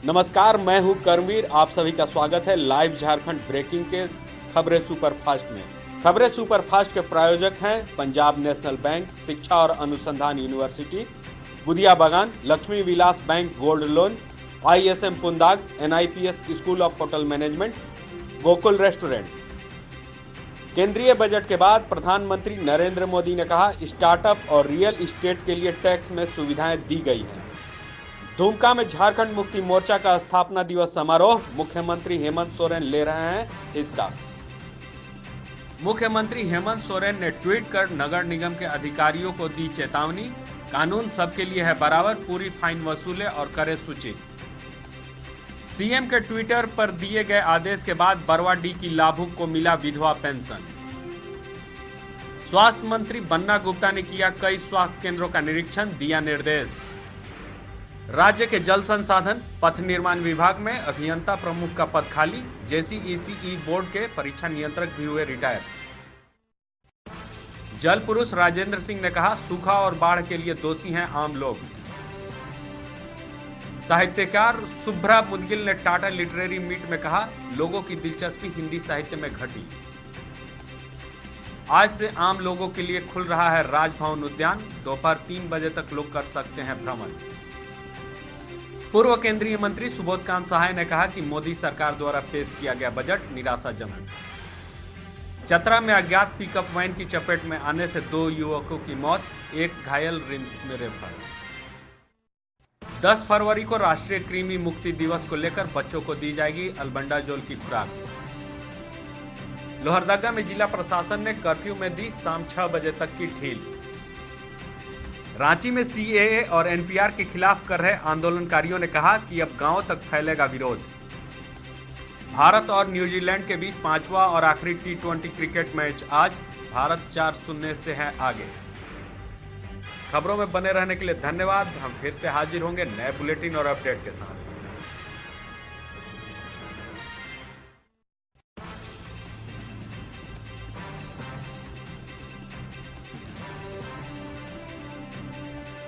नमस्कार, मैं हूं करमवीर। आप सभी का स्वागत है लाइव झारखंड ब्रेकिंग के खबरें सुपरफास्ट में। खबरें सुपरफास्ट के प्रायोजक हैं पंजाब नेशनल बैंक, शिक्षा और अनुसंधान university, Budhia Bagan, Lakshmi Vilas bank gold loan, ISM Pundag, NIPS school of hotel management, Gokul restaurant. केंद्रीय बजट के बाद प्रधानमंत्री नरेंद्र मोदी ने कहा, स्टार्टअप और रियल एस्टेट के लिए टैक्स में सुविधाएं दी गई हैं। दुमका में झारखंड मुक्ति मोर्चा का स्थापना दिवस समारोह, मुख्यमंत्री हेमंत सोरेन ले रहे हैं हिस्सा। मुख्यमंत्री हेमंत सोरेन ने ट्वीट कर नगर निगम के अधिकारियों को दी चेतावनी, कानून सबके लिए है बराबर, पूरी फाइन वसूले और करे सूचित। सीएम के ट्विटर पर दिए गए आदेश के बाद बरवाडीह की लाभुक को मिला विधवा पेंशन। स्वास्थ्य मंत्री बन्ना गुप्ता ने किया कई स्वास्थ्य केंद्रों का निरीक्षण, दिया निर्देश। राज्य के जल संसाधन पथ निर्माण विभाग में अभियंता प्रमुख का पद खाली, JCECE बोर्ड के परीक्षा नियंत्रक भी हुए रिटायर। जल पुरुष राजेंद्र सिंह ने कहा, सूखा और बाढ़ के लिए दोषी हैं आम लोग। साहित्यकार शुभ्रा मुदगिल ने टाटा लिटरेरी मीट में कहा, लोगों की दिलचस्पी हिंदी साहित्य में घटी। आज से आम लोगों के लिए खुल रहा है राजभवन उद्यान, दोपहर 3 बजे तक लोग कर सकते हैं भ्रमण। पूर्व केंद्रीय मंत्री सुबोधकांत सहाय ने कहा कि मोदी सरकार द्वारा पेश किया गया बजट निराशाजनक। चतरा में अज्ञात पिकअप वैन की चपेट में आने से 2 युवकों की मौत, एक घायल, रिम्स में रेफर। 10 फरवरी को राष्ट्रीय कृमि मुक्ति दिवस को लेकर बच्चों को दी जाएगी अल्बेंडाजोल की खुराक। लोहरदगा में जिला प्रशासन ने कर्फ्यू में दी शाम 6 बजे तक की ढील। रांची में CAA और NPR के खिलाफ कर रहे आंदोलनकारियों ने कहा कि अब गांव तक फैलेगा विरोध। भारत और न्यूजीलैंड के बीच 5वां और आखिरी T20 क्रिकेट मैच आज, भारत 4-0 से है आगे। खबरों में बने रहने के लिए धन्यवाद। हम फिर से हाजिर होंगे नए बुलेटिन और अपडेट के साथ।